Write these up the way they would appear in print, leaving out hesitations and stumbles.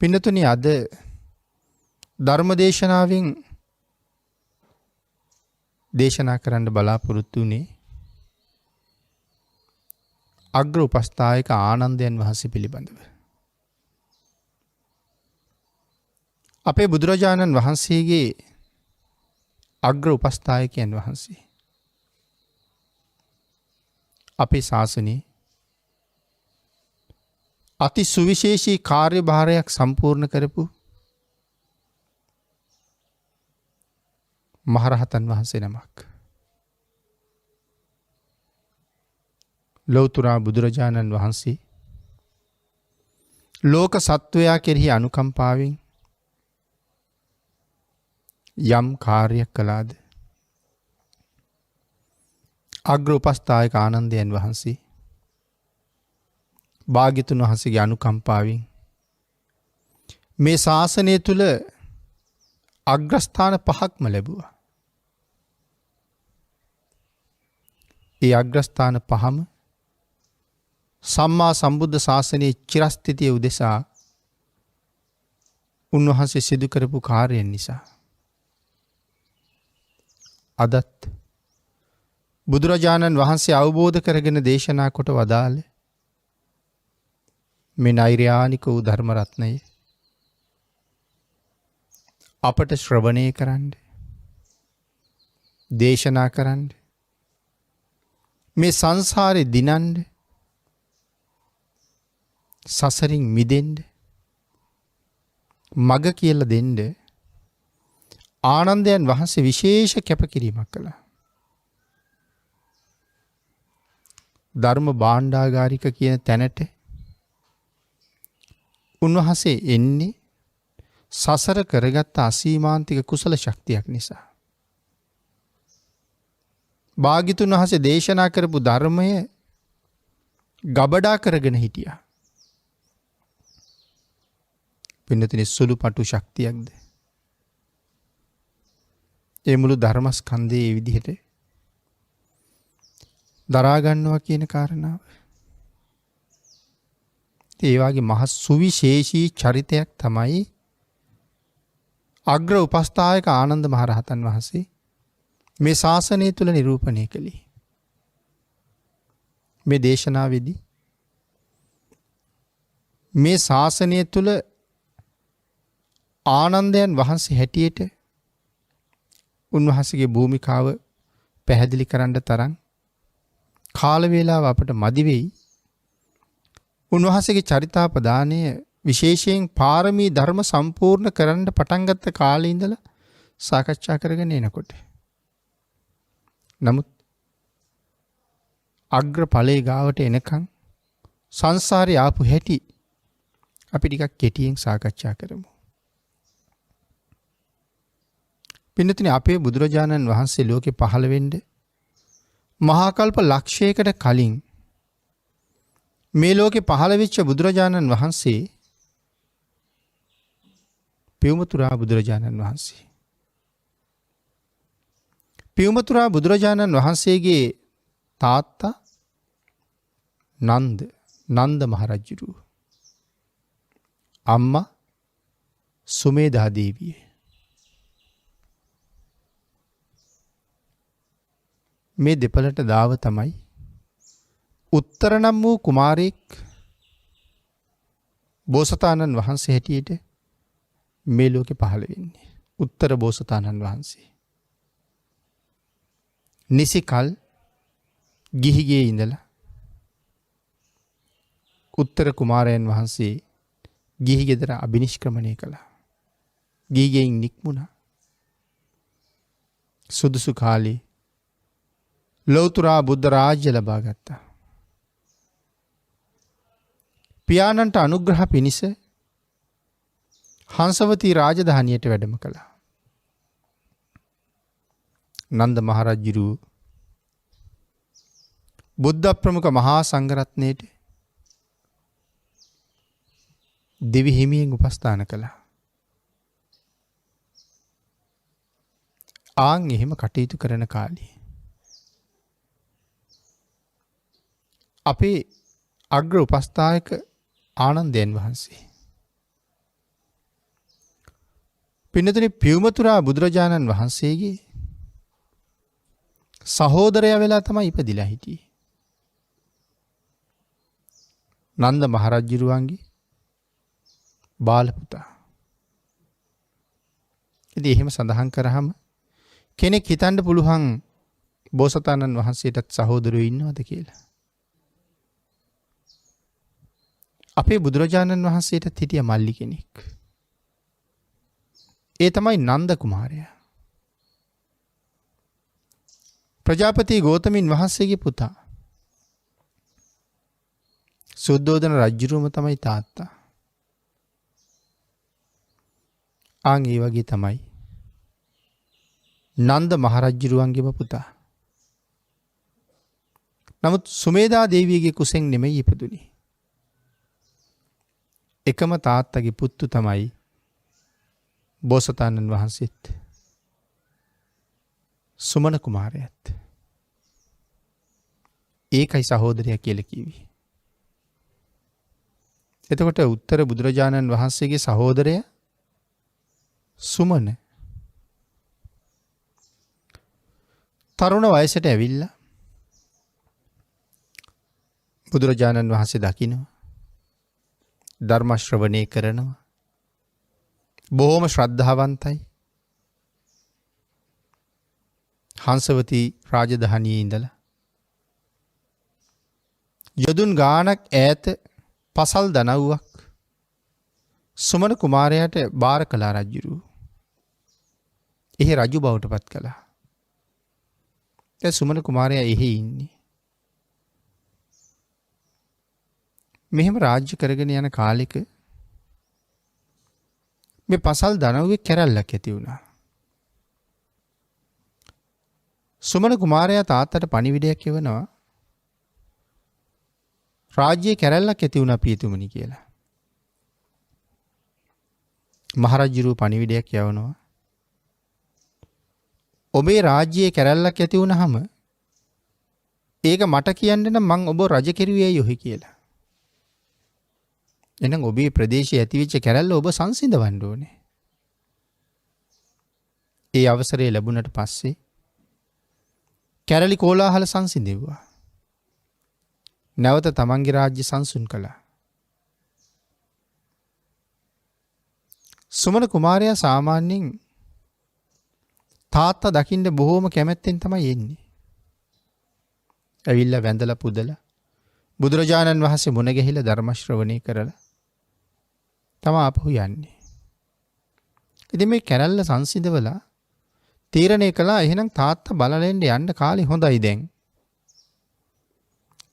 පින්නතුනි අද ධර්මදේශනාවෙන් දේශනා කරන්න බලාපොරොත්තු වුණේ අග්‍ර උපස්ථායක ආනන්දයන් වහන්සේ පිළිබඳව. අපේ බුදුරජාණන් වහන්සේගේ අග්‍ර උපස්ථායකයන් වහන්සේ. අපේ ශාසනයේ අති සුවිශේෂී කාර්යභාරයක් සම්පූර්ණ කරපු මහරහතන් වහන්සේ නමක්. ලෞතුරා බුදුරජාණන් වහන්සේ ලෝක සත්වයා කෙරෙහි අනුකම්පාවෙන් යම් කාර්යයක් කළාද අග්‍ර උපස්ථායක ආනන්දයන් වහන්සේ භාග්‍යතුන් වහන්සේගේ අනුකම්පාවෙන් මේ ශාසනය තුල අග්‍රස්ථාන 5ක්ම ලැබුවා. ඒ අග්‍රස්ථාන 5ම සම්මා සම්බුද්ධ ශාසනයේ චිරස්ථිතිය උදෙසා උන්වහන්සේ සිදු කරපු කාර්යයන් නිසා. අදත් බුදුරජාණන් වහන්සේ අවබෝධ කරගෙන දේශනා කොට වදාළ මේ නෛර්යානික වූ ධර්ම රත්නය අපට ශ්‍රවණය කරන්න, දේශනා කරන්න, මේ සංසාරේ දිනන්න, සසරින් මිදෙන්න මග කියලා දෙන්න ආනන්දයන් වහන්සේ විශේෂ කැපකිරීමක් කළා. ධර්ම භාණ්ඩාගාරික කියන තැනට උන්වහන්සේ එන්නේ සසර කරගත්ත අසීමාන්තික කුසල ශක්තියක් නිසා. භාග්‍යතුන් වහන්සේ දේශනා කරපු ධර්මය ගබඩා කරගෙන හිටියා. පින්නතුනි සුළුපටු ශක්තියක්ද? ඒ මුළු ධර්මස්කන්ධයේ මේ විදිහට දරා ගන්නවා කියන කාරණාව. ඒ වගේ මහ සුවිශේෂී චරිතයක් තමයි අග්‍ර උපස්ථායක ආනන්ද මහරහතන් වහන්සේ මේ ශාසනය තුල නිරූපණය කළේ. මේ දේශනාවේදී මේ ශාසනය තුල ආනන්දයන් වහන්සේ හැටියට උන්වහන්සේගේ භූමිකාව පැහැදිලි කරන්න තරම් කාල වේලාව අපට මදි වෙයි. උන්වහන්සේගේ චරිතාපදානය විශේෂයෙන් පාරමී ධර්ම සම්පූර්ණ කරන්න පටන් ගත්ත කාලේ ඉඳලා සාකච්ඡා කරගෙන එනකොට. නමුත් අග්‍ර ඵලයේ ගාවට එනකන් සංසාරේ ආපු හැටි අපි ටිකක් කෙටියෙන් සාකච්ඡා කරමු. පින්නතුනි අපේ බුදුරජාණන් වහන්සේ ලෝකේ පහළ වෙන්න මහා කල්ප ලක්ෂයකට කලින් මේ ලෝකේ පහළ වෙච්ච බුදුරජාණන් වහන්සේ පියුමතුරා බුදුරජාණන් වහන්සේ. පියුමතුරා බුදුරජාණන් වහන්සේගේ තාත්තා නන්ද මහරජුරු. අම්මා සුමේධා දේවිය. මේ දෙපළට දාව තමයි උත්තර නම් වූ කුමාරයෙක් බෝසතාණන් වහන්සේ හැටියට මේ ලෝකෙ පහළ වෙන්නේ. උත්තර බෝසතාණන් වහන්සේ. නිසි කල් ගිහිගේ ඉඳලා උත්තර කුමාරයන් වහන්සේ ගිහි ගෙදර අබිනිෂ්ක්‍රමණය කළා. ගිහිගෙන් නික්මුණා. සුදුසු කාලේ ලෞතුරා බුද්ධ රාජ්‍ය ලබා ගත්තා. පියාණන්ට අනුග්‍රහ පිණිස හංසවතී රාජධානියට වැඩම කළා. නන්ද මහරජුරු බුද්ධ ප්‍රමුඛ මහා සංඝරත්නයේට දිවි හිමියෙන් උපස්ථාන කළා. ආන් එහෙම කටයුතු කරන කාලේ අපේ අග්‍ර උපස්ථායක ආනන්දයන් වහන්සේ පින්නතුනි පියුමතුරා බුදුරජාණන් වහන්සේගේ සහෝදරයා වෙලා තමයි ඉපදිලා හිටියේ. නන්ද මහරජුරුවන්ගේ බාල පුතා. ඉතින් එහෙම සඳහන් කරාම කෙනෙක් හිතන්න පුළුවන් බෝසතාණන් වහන්සේටත් සහෝදරයෝ ඉන්නවද කියලා. අපේ බුදුරජාණන් වහන්සේටත් හිටිය මල්ලි කෙනෙක්. ඒ තමයි නන්ද කුමාරයා. ප්‍රජාපති ගෝතමින් වහන්සේගේ පුතා. සුද්ධෝදන රජුරුවම තමයි තාත්තා. ආන් ඒ වගේ තමයි නන්ද මහරජුරුවන්ගේම පුතා. නමුත් සුමේදා දේවියගේ කුසෙන් නෙමෙයි ඉපදුනේ. එකම තාත්තගේ පුත්තු තමයි බෝසතාණන් වහන්සේත් සුමන කුමාරයාත්. ඒකයි සහෝදරයා කියලා කිව්වේ. එතකොට උත්තර බුදුරජාණන් වහන්සේගේ සහෝදරයා සුමන තරුණ වයසට ඇවිල්ලා බුදුරජාණන් වහන්සේ දකිනවා. ධර්ම ශ්‍රවණය කරනවා. බොහොම ශ්‍රද්ධාවන්තයි. හංසවතී රාජධානියේ ඉඳලා යදුන් ගානක් ඈත පසල් දනව්වක් සුමන කුමාරයාට බාර කළා රජුරු. එහි රජු බවට පත් කළා. දැන් සුමන කුමාරයා එහි ඉන්නේ. මෙහෙම රාජ්‍ය කරගෙන යන කාලෙක මේ පසල් දනව්වේ කැරැල්ලක් ඇති වුණා. සුමන කුමාරයා තාත්තට පණිවිඩයක් එවනවා. රාජ්‍යයේ කැරැල්ලක් ඇති වුණා පියතුමනි කියලා. මහරජුරු පණිවිඩයක් යවනවා. ඔබේ රාජ්‍යයේ කැරැල්ලක් ඇති වුණාම ඒක මට කියන්න නම් මං ඔබ රජ කෙරුවේ යොහි කියලා. එහෙනම් ඔබේ ප්‍රදේශයේ ඇතිවෙච්ච කැරැල්ල ඔබ සංසිඳවන්න ඕනේ. ඒ අවසරය ලැබුණට පස්සේ කැරලි කෝලාහල සංසිඳෙව්වා. නැවත තමන්ගේ රාජ්‍ය සංසුන් කළා. සුමන කුමාරයා සාමාන්‍යයෙන් තාත්තා දකින්න බොහෝම කැමැත්තෙන් තමයි එන්නේ. ඇවිල්ලා වැඳලා පුදලා බුදුරජාණන් වහන්සේ මුණ ගැහිලා ධර්ම ශ්‍රවණය කරලා තමයි ආපහු යන්නේ. ඉතින් මේ කැරැල්ල සංසිඳවලා තීරණය කළා එහෙනම් තාත්තා බලලෙන්ද යන්න කාලේ හොඳයි දැන්.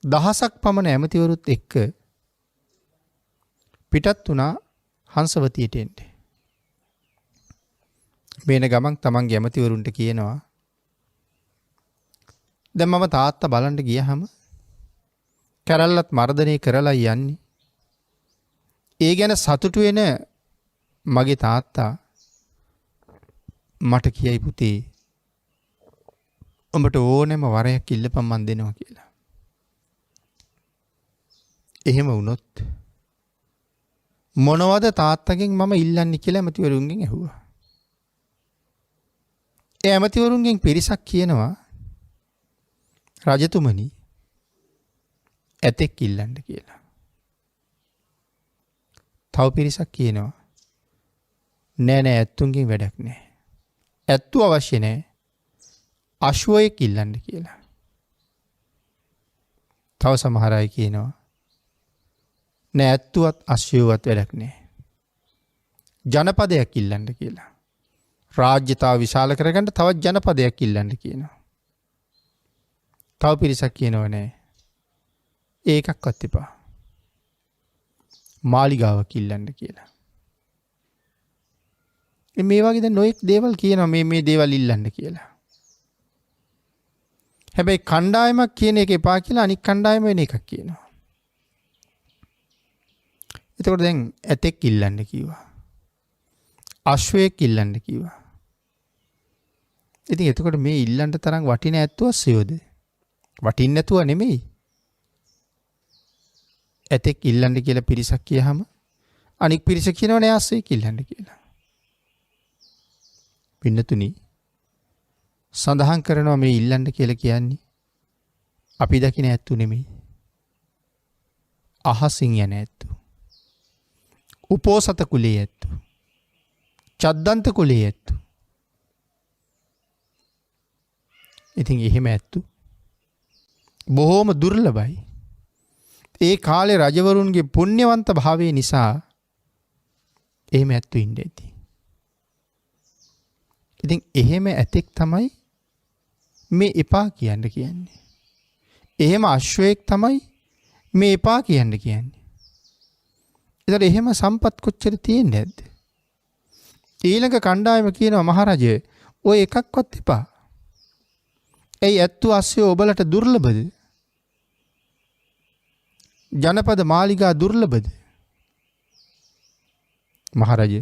දහසක් පමණ ඇමතිවරුත් එක්ක පිටත් වුණා හංසවතියට එන්න. මේන ගමන් තමන්ගේ ඇමතිවරුන්ට කියනවා දැන් මම තාත්තා බලන්න ගියහම කැරැල්ලත් මර්ධනය කරලා යන්නේ. ඒ ගැන සතුටු වෙන මගේ තාත්තා මට කියයි පුතේ උඹට ඕනෙම වරයක් ඉල්ලපන් මන් දෙනවා කියලා. එහෙම වුණොත් මොනවද තාත්තගෙන් මම ඉල්ලන්නේ කියලා ඇමතිවරුන්ගෙන් ඇහුවා. ඒ ඇමතිවරුන්ගෙන් පිරිසක් කියනවා රජතුමනි ඇතෙක් ඉල්ලන්න කියලා. තව පිරිසක් කියනවා නෑ නෑ ඇත්තුන්ගෙන් වැඩක් නෑ. ඇත්තු අවශ්‍ය නෑ. අශ්වයෙක් ඉල්ලන්න කියලා. තව සමහර අය කියනවා නෑ ඇත්තුවත් අශ්වයවත් වැඩක් නෑ. ජනපදයක් ඉල්ලන්න කියලා. රාජ්‍යතාව විශාල කරගන්න තවත් ජනපදයක් ඉල්ලන්න කියනවා. තව පිරිසක් කියනවා නෑ ඒකක්වත් එපා. මාලිගාවක් ඉල්ලන්න කියලා. මේ වගේ දැන් නොයෙක් දේවල් කියනවා මේ දේවල් ඉල්ලන්න කියලා. හැබැයි කණ්ඩායමක් කියන එක එපා කියලා අනික් කණ්ඩායම වෙන එකක් කියනවා. එතකොට දැන් ඇතෙක් ඉල්ලන්න කිව්වා. අශ්වයෙක් ඉල්ලන්න කිව්වා. ඉතින් එතකොට මේ ඉල්ලන්න තරම් වටින ඇත්තුව අස්සයෝද? වටින්නේ නැතුව නෙමෙයි. ඇතෙක් ඉල්ලන්න කියලා පිරිසක් කියහම අනික් පිරිස කියනවා නෑ අස්සෙක් ඉල්ලන්න කියලා. පින්නතුනි සඳහන් කරනවා මේ ඉල්ලන්න කියලා කියන්නේ අපි දකින ඇත්තු නෙමෙයි. අහසින් යන ඇත්තු. උපෝසත කුලයේ ඇත්තු. චද්දන්ත කුලයේ ඇත්තු. ඉතින් එහෙම ඇත්තු බොහෝම දුර්ලභයි. ඒ කාලේ රජවරුන්ගේ පුණ්‍යවන්ත භාවය නිසා එහෙම ඇත්තු ඉන්න ඇති. ඉතින් එහෙම ඇතෙක් තමයි මේ එපා කියන්න කියන්නේ. එහෙම අශ්වයෙක් තමයි මේ එපා කියන්න කියන්නේ. ඒතර එහෙම සම්පත් කොච්චර තියෙන්නේ නැද්ද? ඊළඟ කණ්ඩායම කියනවා මහරජය ඔය එකක්වත් එපා. ඇයි ඇත්තු අස්සය ඔබලට දුර්ලභද? ජනපද මාලිගා දුර්ලභද? මහරජය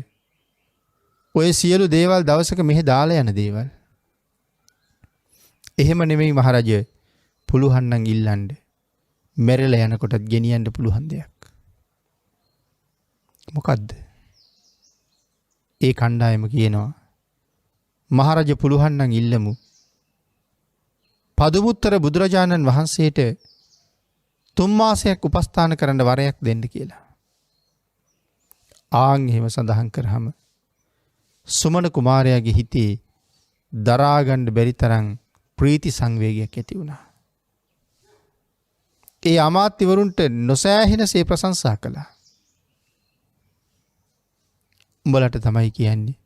ඔය සියලු දේවල් දවසක මෙහෙ දාලා යන දේවල්. එහෙම නෙමෙයි මහරජය. පුළුවන් නම් ඉල්ලන්න. මෙරළ යනකොටත් ගෙනියන්න පුළුවන් දෙයක්. මොකද්ද? ඒ කණ්ඩායම කියනවා මහරජ පුළුවන් නම් ඉල්ලමු. පදුමුත්තර බුදුරජාණන් වහන්සේට 3 මාසයක් උපස්ථාන කරන්න වරයක් දෙන්න කියලා. ආන් එහෙම සඳහන් කරාම සුමන කුමාරයාගේ හිතේ දරා ගන්න බැරි තරම් ප්‍රීති සංවේගයක් ඇති වුණා. ඒ අමාත්‍යවරුන්ට නොසෑහෙනසේ ප්‍රශංසා කළා. උඹලට තමයි කියන්නේ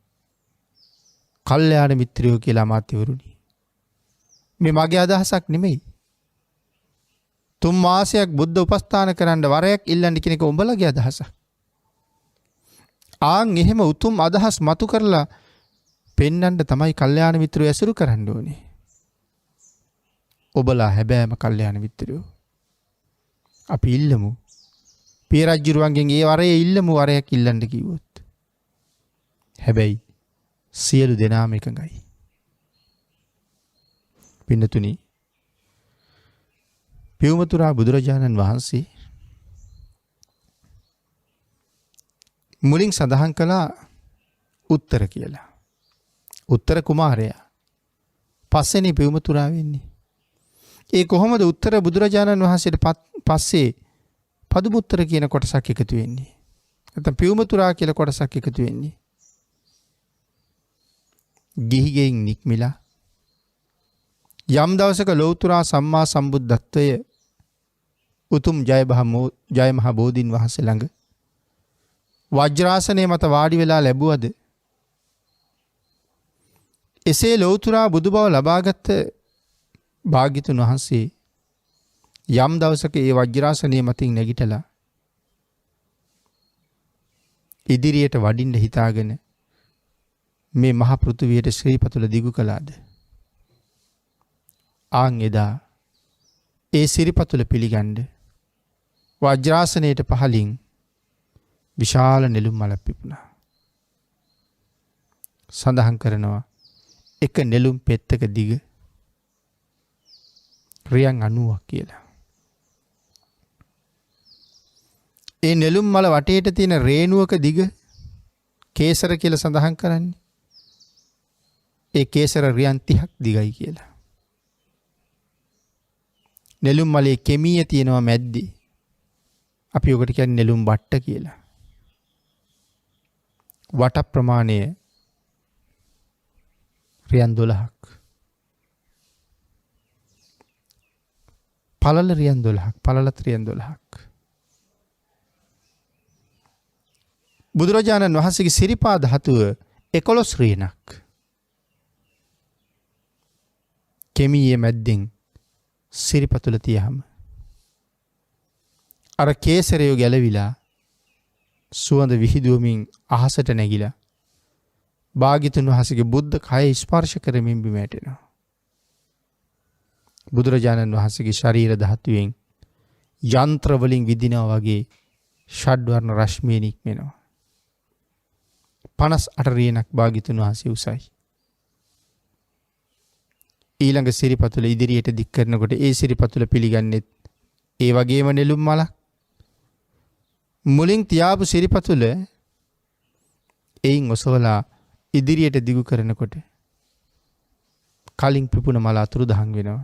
කල්යාණ මිත්‍රයෝ කියලා අමාත්‍යවරුනි. මේ මගේ අදහසක් නෙමෙයි. 3 මාසයක් බුද්ධ උපස්ථාන කරන්න වරයක් ඉල්ලන්න කියන එක උඹලගේ අදහසක්. ආන් එහෙම උතුම් අදහස් මතු කරලා පෙන්වන්න තමයි කල්යාණ මිත්‍රයෝ ඇසුරු කරන්න ඕනේ. ඔබලා හැබෑම කල්යාණ මිත්‍රයෝ. අපි ඉල්ලමු. පිය රජුරුවන්ගෙන් ඒ වරේ ඉල්ලමු වරයක් ඉල්ලන්න කිව්වොත්. හැබැයි සියලු දෙනාම එකඟයි. පින්නතුනි පියුමතුරා බුදුරජාණන් වහන්සේ මුලින් සඳහන් කළා උත්තර කියලා. උත්තර කුමාරයා පස්සේනේ පියුමතුරා වෙන්නේ. ඒ කොහොමද උත්තර බුදුරජාණන් වහන්සේට පස්සේ පදුමුත්තර කියන කොටසක් එකතු වෙන්නේ? නැත්නම් පියුමතුරා කියලා කොටසක් එකතු වෙන්නේ? ගිහිගෙන් නික්මිලා යම් දවසක ලෞතුරා සම්මා සම්බුද්ධත්වය උතුම් ජය මහ බෝධීන් වහන්සේ ළඟ වජ්‍රාසනයේ මත වාඩි වෙලා ලැබුවද එසේ ලෞතුරා බුදු බව ලබාගත් භාග්‍යතුන් වහන්සේ යම් දවසක ඒ වජ්‍රාසනයේ මතින් නැගිටලා ඉදිරියට වඩින්න හිතාගෙන මේ මහ පෘථුවියට ශ්‍රී පතුල දිගු කළාද? ආන් එදා ඒ සිරිපතුල පිළිගන්න වජ්‍රාසනයට පහලින් විශාල නෙළුම් මලක් පිපුණා. සඳහන් කරනවා එක නෙළුම් පෙත්තක දිග රියන් 90ක් කියලා. ඒ නෙළුම් මල වටේට තියෙන රේණුවක දිග කේසර කියලා සඳහන් කරන්නේ. ඒ කේසර රියන් 30ක් දිගයි කියලා. නෙළුම් මලේ කෙමිය තියෙනවා මැද්දේ. අපි ඔකට කියන්නේ නෙළුම් බට්ට කියලා. වට ප්‍රමාණය රියන් 12ක්. පළල රියන් 12ක්. පළලත් රියන් 12ක්. බුදුරජාණන් වහන්සේගේ සිරිපා ධාතුව 11 රියනක්. කෙමියේ මැද්දෙන් සිරිපතුල තියහම අර කේසරය ගැලවිලා සුවඳ විහිදුවමින් අහසට නැගිලා භාග්‍යතුන් වහන්සේගේ බුද්ධ කය ස්පර්ශ කරමින් බිම වැටෙනවා. බුදුරජාණන් වහන්සේගේ ශරීර ධාතුවෙන් යන්ත්‍ර වලින් විදිනවා වගේ ෂඩ්වර්ණ රශ්මිය නික්මෙනවා. 58 රියනක් භාග්‍යතුන් වහන්සේ උසයි. ඊළඟ සිරිපතුල ඉදිරියට දික් කරනකොට ඒ සිරිපතුල පිළිගන්නෙත් ඒ වගේම නෙළුම් මලක්. මුලින් තියාපු සිරිපතුල එයින් ඔසවලා ඉදිරියට දිගු කරනකොට කලින් පිපුණ මල අතුරුදහන් වෙනවා.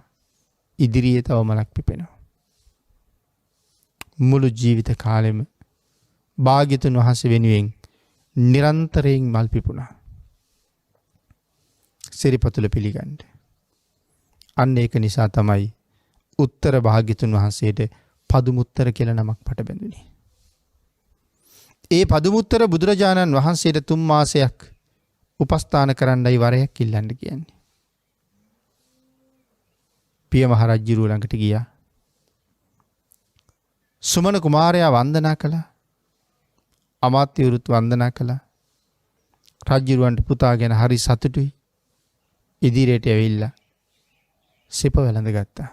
ඉදිරියේ තව මලක් පිපෙනවා. මුළු ජීවිත කාලෙම භාග්‍යතුන් වහන්සේ වෙනුවෙන් නිරන්තරයෙන් මල් පිපුණා. සිරිපතුල පිළිගන්න. අන්න ඒක නිසා තමයි උත්තර භාග්‍යතුන් වහන්සේට පදුමුත්තර කියලා නමක් පට බැඳුනේ. ඒ පදුමුත්තර බුදුරජාණන් වහන්සේට 3 මාසයක් උපස්ථාන කරන්නයි වරයක් ඉල්ලන්න කියන්නේ. පිය මහ රජුරුව ළඟට ගියා. සුමන කුමාරයා වන්දනා කළා. අමාත්‍යවරුත් වන්දනා කළා. රජුරුවන්ට පුතා ගැන හරි සතුටුයි. ඉදිරියට ඇවිල්ලා සිප වැළඳ ගත්තා.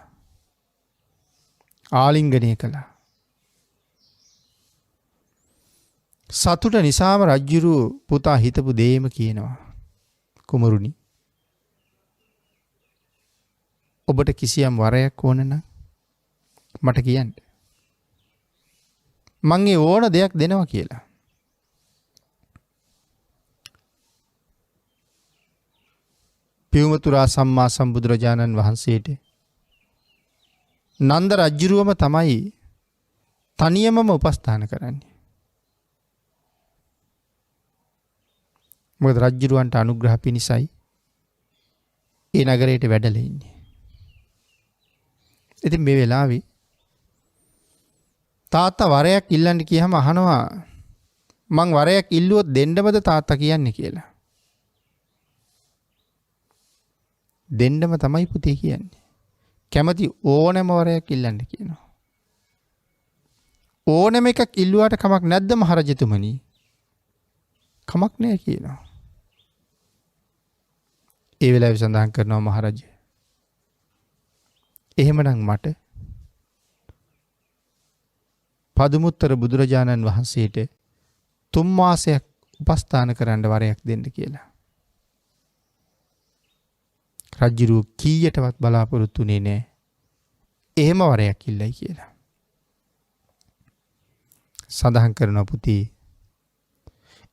ආලිංගනය කළා. සතුට නිසාම රජ්ජුරුව පුතා හිතපු දේම කියනවා. කුමරුනි, ඔබට කිසියම් වරයක් ඕන නම් මට කියන්න. මං ඒ ඕන දෙයක් දෙනවා කියලා. පියුමතුරා සම්මා සම්බුදුරජාණන් වහන්සේට නන්ද රජ්ජුරුවම තමයි තනියමම උපස්ථාන කරන්නේ. මොකද රජ්ජුරුවන්ට අනුග්‍රහ පිණිසයි ඒ නගරයට වැඩලා ඉන්නේ. ඉතින් මේ වෙලාවේ තාත්තා වරයක් ඉල්ලන්න කියහම අහනවා මං වරයක් ඉල්ලුවොත් දෙන්නමද තාත්තා කියන්නේ කියලා. දෙන්නම තමයි පුතේ කියන්නේ. කැමති ඕනෑම වරයක් ඉල්ලන්න කියනවා. ඕනෑම එකක් ඉල්ලුවාට කමක් නැද්ද මහරජතුමනි? කමක් නැහැ කියනවා. ඒ වෙලාවේ සඳහන් කරනවා මහරජා, එහෙමනම් මට පදුමුත්තර බුදුරජාණන් වහන්සේට 3 මාසයක් උපස්ථාන කරන්න වරයක් දෙන්න කියලා. රජ්ජුරුව කීයටවත් බලාපොරොත්තු වෙන්නේ නැහැ. එහෙම වරයක් ඉල්ලයි කියලා. සඳහන් කරනවා පුතේ,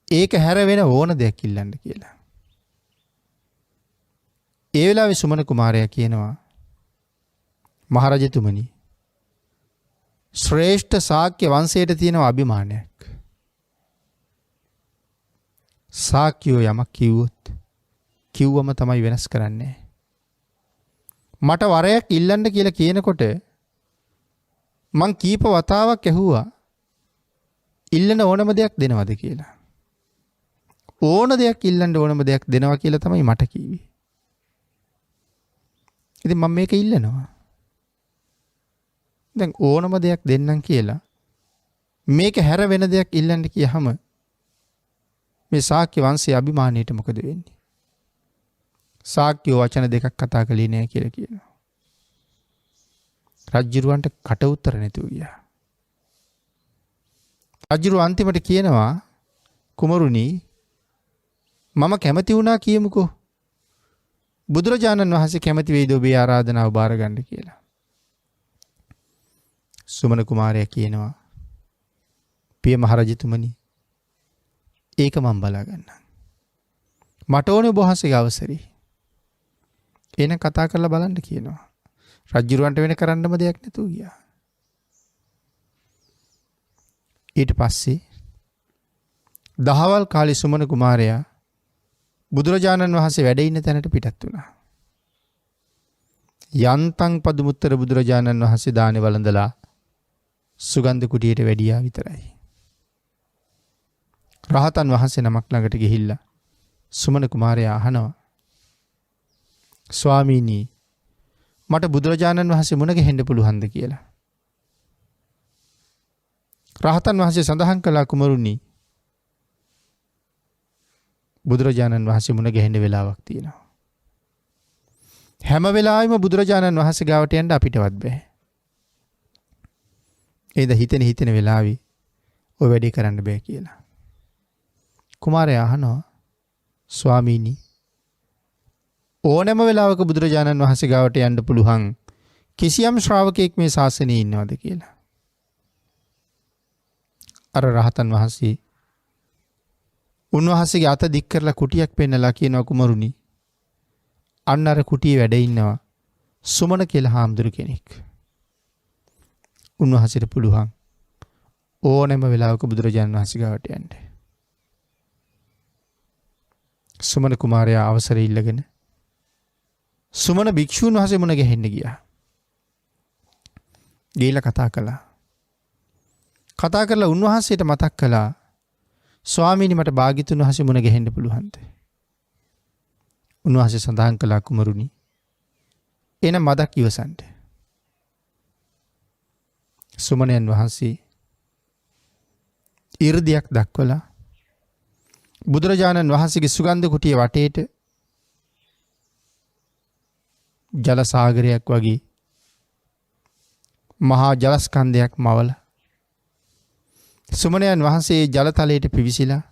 ඒක හැර වෙන ඕන දෙයක් ඉල්ලන්න කියලා. ඒ වෙලාවේ සුමන කුමාරයා කියනවා මහරජතුමනි, ශ්‍රේෂ්ඨ ශාක්‍ය වංශයට තියෙන අභිමානයක්. ශාක්‍යෝ යමක් කිව්වොත් කිව්වම තමයි වෙනස් කරන්නේ. මට වරයක් ඉල්ලන්න කියලා කියනකොට මං කීප වතාවක් ඇහුවා ඉල්ලන ඕනම දෙයක් දෙනවද කියලා. ඕන දෙයක් ඉල්ලන්න ඕනම දෙයක් දෙනවා කියලා තමයි මට කිව්වේ. ඉතින් මම මේක ඉල්ලනවා. දැන් ඕනම දෙයක් දෙන්නම් කියලා මේක හැර වෙන දෙයක් ඉල්ලන්න කියහම මේ ශාක්‍ය වංශයේ අභිමානයට මොකද වෙන්නේ? ශාක්‍යෝ වචන දෙකක් කතා කළේ නෑ කියලා කියනවා. රජ්ජුරුවන්ට කට උත්තර නැතුව ගියා. රජ්ජුරුව අන්තිමට කියනවා කුමරුනි, මම කැමති වුණා කියමුකෝ. බුදුරජාණන් වහන්සේ කැමති වෙයිද ඔබේ ආරාධනාව බාර ගන්න කියලා. සුමන කුමාරයා කියනවා පිය මහරජතුමනි, ඒක මම බලා ගන්නම්. මට ඕනේ ඔබ වහන්සේගේ අවසරයි. එන කතා කරලා බලන්න කියනවා. රජ්ජුරුවන්ට වෙන කරන්නම දෙයක් නැතුව ගියා. ඊට පස්සේ දහවල් කාලේ සුමන කුමාරයා බුදුරජාණන් වහන්සේ වැඩ ඉන්න තැනට පිටත් වුණා. යන්තම් පදුමුත්තර බුදුරජාණන් වහන්සේ දානේ වළඳලා සුගන්ධ කුටියට වැඩියා විතරයි. රහතන් වහන්සේ නමක් ළඟට ගිහිල්ලා සුමන කුමාරයා අහනවා, ස්වාමීනි, මට බුදුරජාණන් වහන්සේ මුණ ගැහෙන්න පුළුවන්ද කියලා. රහතන් වහන්සේ සඳහන් කළා කුමරුනි, බුදුරජාණන් වහන්සේ මුණ ගැහෙන්න වෙලාවක් තියෙනවා. හැම වෙලාවෙම බුදුරජාණන් වහන්සේ ගාවට යන්න අපිටවත් බෑ. ඒද හිතෙන වෙලාවේ ඔය වැඩේ කරන්න බෑ කියලා. කුමාරයා අහනවා, ස්වාමීනි, ඕනෑම වෙලාවක බුදුරජාණන් වහන්සේ ගාවට යන්න පුළුවන් කිසියම් ශ්‍රාවකෙක් මේ ශාසනයේ ඉන්නවද කියලා. අර රහතන් වහන්සේ උන්වහන්සේගේ අත දික් කරලා කුටියක් පෙන්නලා කියනවා කුමරුනි අන්න අර කුටියේ වැඩ ඉන්නවා සුමන කියලා හාමුදුරු කෙනෙක්. උන්වහන්සේට පුළුවන් ඕනෑම වෙලාවක බුදුරජාණන් වහන්සේ ගාවට යන්න. සුමන කුමාරයා අවසරය ඉල්ලගෙන සුමන භික්ෂූන් වහන්සේ මුණ ගැහෙන්න ගියා. ගිහිල්ලා කතා කළා. කතා කරලා උන්වහන්සේට මතක් කළා ස්වාමීනි මට භාග්‍යතුන් වහන්සේ මුණ ගැහෙන්න පුළුවන්ද? උන්වහන්සේ සඳහන් කළා කුමරුනි එන මදක් ඉවසන්න. සුමනයන් වහන්සේ 이르දියක් දක්වලා බුදුරජාණන් වහන්සේගේ සුගන්ධ කුටියේ වටේට ජල සාගරයක් වගේ මහා ජලස්කන්ධයක් මවලා සුමනයන් වහන්සේ ජලතලයට පිවිසිලා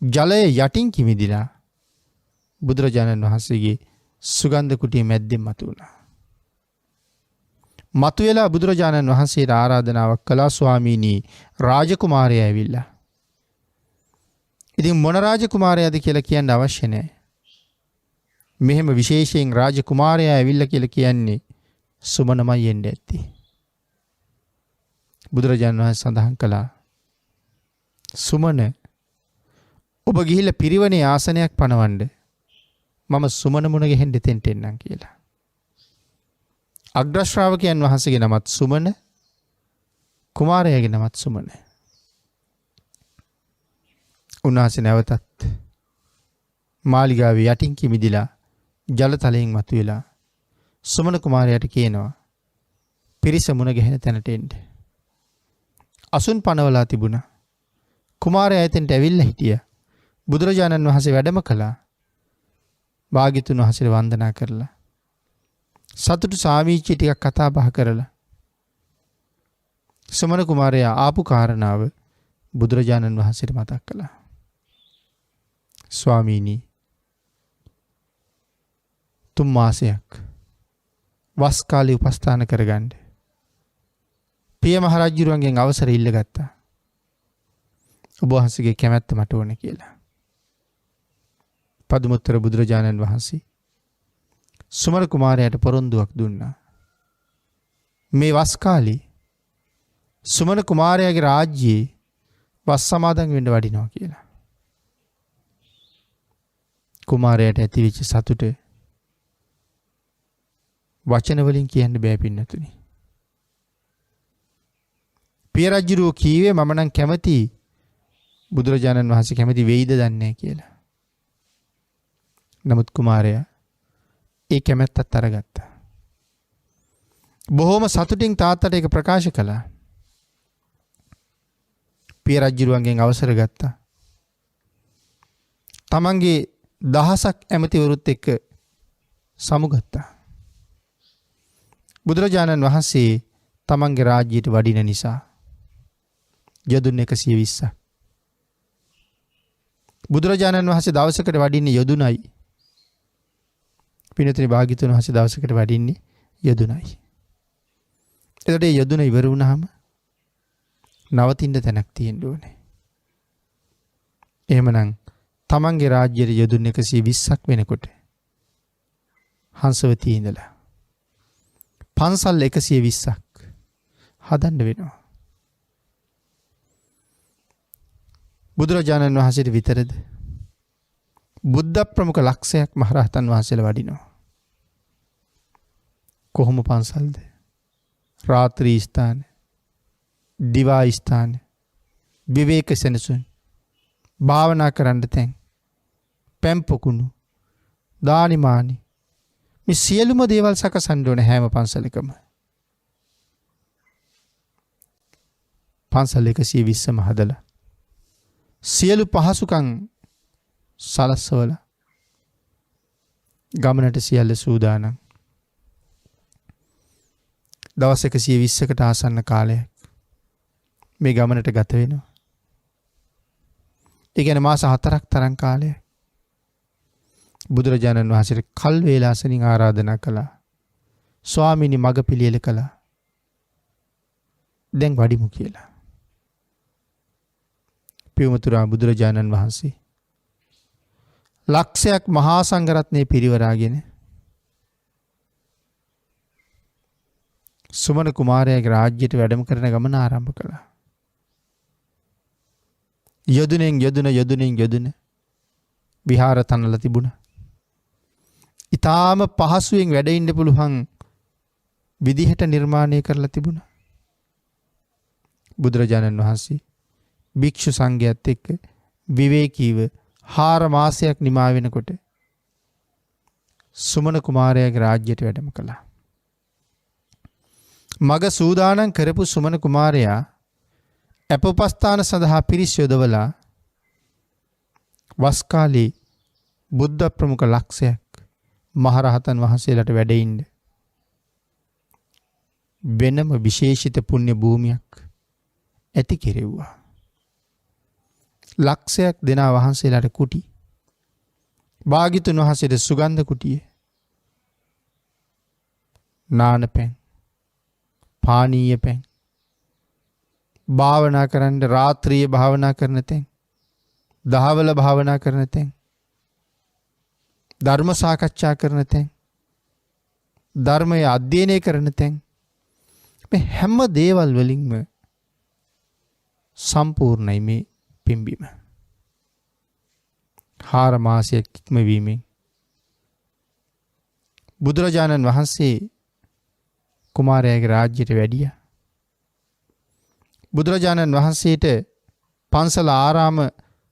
ජලය යටින් කිමිදිලා බුදුරජාණන් වහන්සේගේ සුගන්ධ කුටියේ මැද්දෙන් මතුවුණා. මතුවෙලා බුදුරජාණන් වහන්සේට ආරාධනාවක් කළා ස්වාමීනි රාජකුමාරයා ඇවිල්ලා. ඉතින් මොන රාජකුමාරයාද කියලා කියන්න අවශ්‍ය නැහැ. මෙහෙම විශේෂයෙන් රාජකුමාරයා ඇවිල්ලා කියලා කියන්නේ සුමනමයි එන්න ඇත්තේ. බුදුරජාණන් වහන්සේ සඳහන් කළා සුමන ඔබ ගිහිල්ලා පිරිවනේ ආසනයක් පනවන්න මම සුමන මුණ ගැහෙන්න දෙතෙන්ට එන්නම් කියලා. අග්‍ර ශ්‍රාවකයන් වහන්සේගේ නමත් සුමන කුමාරයාගේ නමත් සුමන. උන්වහන්සේ නැවතත් මාලිගාවේ යටින් කිමිදිලා ජලතලයෙන් මතුවෙලා සුමන කුමාරයාට කියනවා පිරිස මුණ ගැහෙන තැනට එන්න. අසුන් පනවලා තිබුණා. කුමාරයා එතෙන්ට ඇවිල්ලා හිටියා. බුදුරජාණන් වහන්සේ වැඩම කළා. භාග්‍යතුන් වහන්සේට වන්දනා කරලා සතුටු සාමීචි ටිකක් කතා බහ කරලා සුමන කුමාරයා ආපු කාරණාව බුදුරජාණන් වහන්සේට මතක් කළා. ස්වාමීනි 3 මාසයක් වස් කාලේ උපස්ථාන කරගන්න පිය මහ රජුරුවන්ගෙන් අවසර ඉල්ලගත්තා. ඔබ වහන්සේගේ කැමැත්ත මට ඕන කියලා. පදුමුත්තර බුදුරජාණන් වහන්සේ සුමන කුමාරයාට පොරොන්දුවක් දුන්නා. මේ වස් කාලේ සුමන කුමාරයාගේ රාජ්‍යයේ වස් සමාදන් වෙන්න වඩිනවා කියලා. කුමාරයාට ඇතිවෙච්ච සතුට වචන වලින් කියන්න බෑ පින්නතුනි. පිය රජුරෝ කීවේ මම නම් කැමති බුදුරජාණන් වහන්සේ කැමති වෙයිද දන්නේ කියලා. නමුත් කුමාරයා ඒ කැමැත්තත් අරගත්තා. බොහොම සතුටින් තාත්තට ඒක ප්‍රකාශ කළා. පිය රජුරුවන්ගෙන් අවසර ගත්තා. තමන්ගේ දහසක් ඇමතිවරුත් එක්ක සමුගත්තා. බුදුරජාණන් වහන්සේ තමන්ගේ රාජ්‍යයට වඩින නිසා යොදුන් 120ක්. බුදුරජාණන් වහන්සේ දවසකට වඩින්නේ යොදුනයි. පිනතුනි භාග්‍යතුන් වහන්සේ දවසකට වඩින්නේ යොදුනයි. එතකොට මේ යොදුන ඉවර වුණාම නවතින්න තැනක් තියෙන්න ඕනේ. එහෙමනම් තමන්ගේ රාජ්‍යයේ යොදුන් 120ක් වෙනකොට හංසවතී ඉඳලා පන්සල් 120ක් හදන්න වෙනවා. බුදුරජාණන් වහන්සේට විතරද බුද්ධ ප්‍රමුඛ ලක්ෂයක් මහරහතන් වහන්සේලා වඩිනවා. කොහොම පන්සල්ද? රාත්‍රී ස්ථාන, දිවා ස්ථාන, විවේක සෙනසුන්, භාවනා කරන්න තැන්, පැම්පොකුණු, දානිමානි මේ සියලුම දේවල් සකසන්න ඕන හැම පන්සලකම. පන්සල් 120ම හදලා සියලු පහසුකම් සලස්වල ගමනට සියල්ල සූදානම්. දවස් 120කට ආසන්න කාලයක් මේ ගමනට ගත වෙනවා. ඒ කියන්නේ මාස 4ක් තරම් කාලයක්. බුදුරජාණන් වහන්සේට කල් වේලාසනින් ආරාධනා කළා. ස්වාමීනි මග පිළියෙල කළා. දැන් වඩිමු කියලා. පියුමතුරා බුදුරජාණන් වහන්සේ ලක්ෂයක් මහා සංඝරත්නය පිරිවරාගෙන සුමන කුමාරයාගේ රාජ්‍යයට වැඩම කරන ගමන ආරම්භ කළා. යොදුනෙන් විහාර තනලා තිබුණා. ඊටාම පහසුවෙන් වැඩ ඉන්න පුළුවන් විදිහට නිර්මාණය කරලා තිබුණා. බුදුරජාණන් වහන්සේ භික්ෂු සංඝයාත් එක්ක විවේකීව 4 මාසයක් නිමා වෙනකොට සුමන කුමාරයාගේ රාජ්‍යයට වැඩම කළා. මග සූදානම් කරපු සුමන කුමාරයා අපෝපස්ථාන සඳහා පිරිස් යොදවලා වස් කාලේ බුද්ධ ප්‍රමුඛ ලක්ෂයක් මහරහතන් වහන්සේලාට වැඩ ඉන්න වෙනම විශේෂිත පුණ්‍ය භූමියක් ඇති කෙරෙව්වා. ලක්ෂයක් දෙනා වහන්සේලාට කුටි, භාග්‍යතුන් වහන්සේට සුගන්ධ කුටිය, නානපැන්, පානීය පැන්, භාවනා කරන්න රාත්‍රියේ භාවනා කරන තැන්, දහවල භාවනා කරන තැන්, ධර්ම සාකච්ඡා කරන තැන්, ධර්මය අධ්‍යයනය කරන තැන්, මේ හැම දේවල් වලින්ම සම්පූර්ණයි මේ පිම්බීම. 4 මාසයක් ඉක්මවීමෙන් බුදුරජාණන් වහන්සේ කුමාරයාගේ රාජ්‍යයට වැඩියා. බුදුරජාණන් වහන්සේට පන්සල ආරාම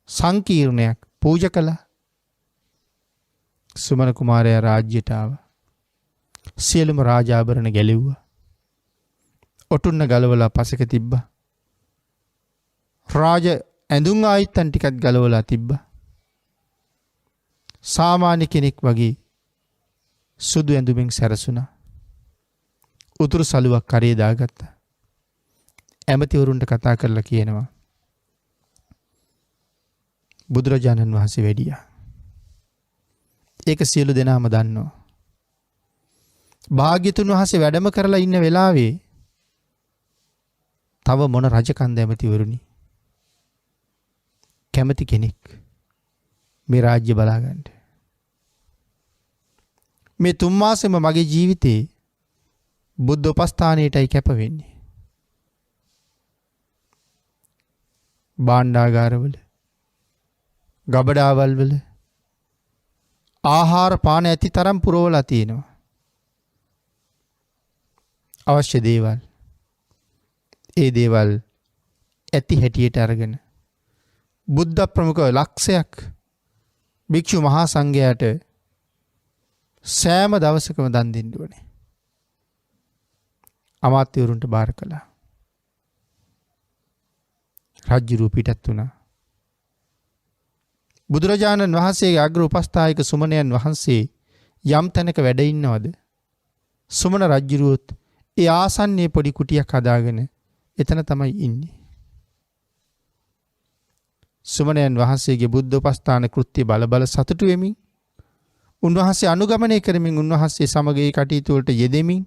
සංකීර්ණයක් පූජා කළා. සුමන කුමාරයා රාජ්‍යයට ආවා. සියලුම රාජාභරණ ගැලෙව්වා. ඔටුන්න ගලවලා පසෙක තිබ්බා. රාජ ඇඳුම් ආයිත්තන් ටිකක් ගලවලා තිබ්බා. සාමාන්‍ය කෙනෙක් වගේ සුදු ඇඳුමින් සැරසුණා. උතුරු සලුවක් කරේ දාගත්තා. ඇමතිවරුන්ට කතා කරලා කියනවා බුදුරජාණන් වහන්සේ වැඩියා. ඒක සියලු දෙනාම දන්නවා. භාග්‍යතුන් වහන්සේ වැඩම කරලා ඉන්න වෙලාවේ තව මොන රජකන්ද ඇමතිවරුනි කැමති කෙනෙක් මේ රාජ්‍ය බලා ගන්න. මේ 3 මාසෙම මගේ ජීවිතේ බුද්ධ උපස්ථානයටයි කැප වෙන්නේ. භාණ්ඩාගාරවල, ගබඩාවල් වල ආහාර පාන ඇති තරම් පුරවලා තියෙනවා. අවශ්‍ය දේවල් ඒ දේවල් ඇති හැටියට අරගෙන බුද්ධ ප්‍රමුඛ ලක්ෂයක් භික්ෂු මහා සංඝයාට සෑම දවසකම දන් දෙන්න ඕනේ. අමාත්‍යවරුන්ට බාර කළා. රජ්ජුරුව පිටත් වුණා. බුදුරජාණන් වහන්සේගේ අග්‍ර උපස්ථායක සුමනයන් වහන්සේ යම් තැනක වැඩ ඉන්නවද සුමන රජ්ජුරුවොත් ඒ ආසන්නයේ පොඩි කුටියක් හදාගෙන එතන තමයි ඉන්නේ. සුමනයන් වහන්සේගේ බුද්ධ උපස්ථාන කෘත්‍ය බල බල සතුටු වෙමින් උන්වහන්සේ අනුගමනය කරමින් උන්වහන්සේ සමග ඒ කටයුතු වලට යෙදෙමින්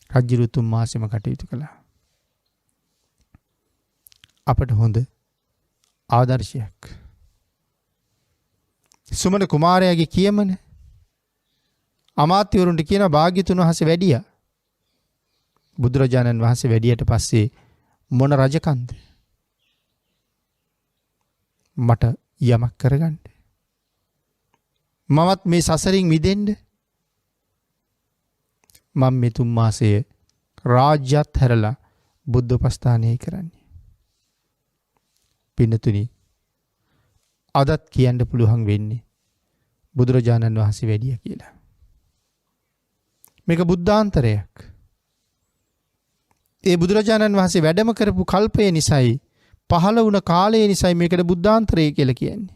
රජ්ජුරුව 3 මාසෙම කටයුතු කළා. අපට හොඳ ආදර්ශයක්. සුමන කුමාරයාගේ කියමන අමාත්‍යවරුන්ට කියන භාග්‍යතුන් වහන්සේ වැඩියා. බුදුරජාණන් වහන්සේ වැඩියට පස්සේ මොන රජකන්ද මට යමක් කරගන්න. මමත් මේ සසරින් මිදෙන්න මම මේ 3 මාසය රාජ්‍යත් හැරලා බුද්ධ උපස්ථානයයි කරන්නේ. පින්නතුනි අදත් කියන්න පුළුවන් වෙන්නේ බුදුරජාණන් වහන්සේ වැඩියා කියලා. මේක බුද්ධාන්තරයක්. ඒ බුදුරජාණන් වහන්සේ වැඩම කරපු කල්පය නිසායි පහළ වුණ කාලය නිසායි මේකට බුද්ධාන්තරය කියලා කියන්නේ.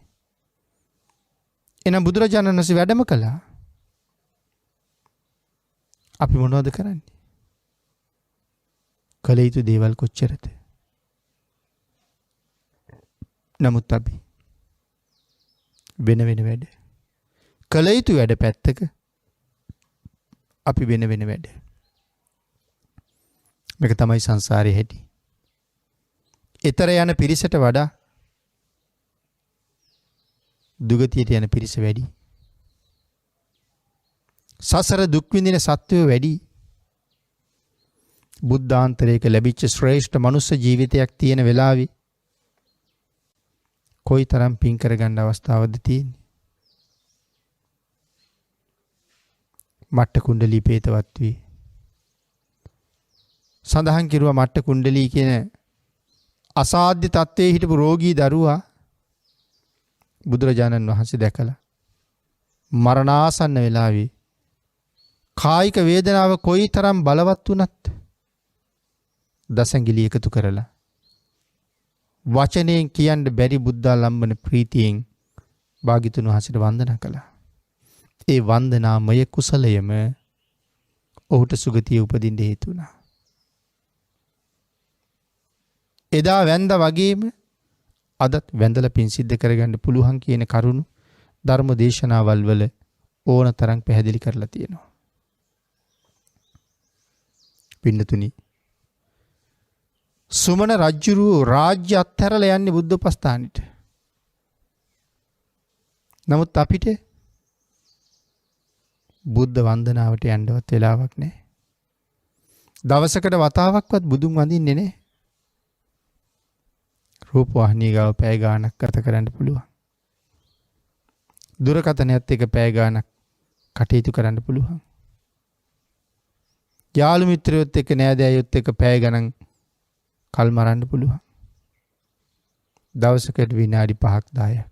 එහෙනම් බුදුරජාණන් වහන්සේ වැඩම කළා. අපි මොනවද කරන්නේ? කළ යුතු දේවල් කොච්චරද? නමුත් අපි වෙන වැඩ. කළ යුතු වැඩ පැත්තක අපි වෙන වැඩ. මේක තමයි සංසාරයේ හැටි. ඊතර යන පිරිසට වඩා දුගතියට යන පිරිස වැඩි. සසර දුක් විඳින සත්වයෝ වැඩි. බුද්ධාන්තරයක ලැබිච්ච ශ්‍රේෂ්ඨ මනුස්ස ජීවිතයක් තියෙන වෙලාවේ කොයි තරම් පින් කරගන්න අවස්ථාවද තියෙන්නේ. මට්ට කුණ්ඩලී පේතවත් වී සඳහන් කිරුවා මට්ට කුණ්ඩලී කියන අසාධ්‍ය තත්ත්වයේ හිටපු රෝගී දරුවා බුදුරජාණන් වහන්සේ දැකලා මරණාසන්න වෙලාවේ කායික වේදනාව කොයි තරම් බලවත් වුණත් දසංගිලි එකතු කරලා වචනයෙන් කියන්න බැරි බුද්ධාලම්බන ප්‍රීතියෙන් භාග්‍යතුන් වහන්සේට වන්දනා කළා. ඒ වන්දනාමය කුසලයම ඔහුට සුගතිය උපදින්න හේතු වුණා. එදා වැඳ වගේම අදත් වැඳලා පින් සිද්ධ කරගන්න පුළුවන් කියන කරුණු ධර්ම දේශනාවල් වල ඕන තරම් පැහැදිලි කරලා තියෙනවා. පින්නතුනි, සුමන රජුරු රාජ්‍ය අත්හැරලා යන්නේ බුද්ධ උපස්ථානෙට. නමුත් අපිට බුද්ධ වන්දනාවට යන්නවත් වෙලාවක් නැහැ. දවසකට වතාවක්වත් බුදුන් වඳින්නේ නැහැ. රූපවාහිනිය ගාව පැය ගාණක් ගත කරන්න පුළුවන්. දුරකථනයත් එක්ක පැය ගාණක් කටයුතු කරන්න පුළුවන්. යාළු මිත්‍රයොත් එක්ක නෑදෑයොත් එක්ක පැය ගණන් කල් මරන්න පුළුවන්. දවසකට විනාඩි 5ක් 10ක්.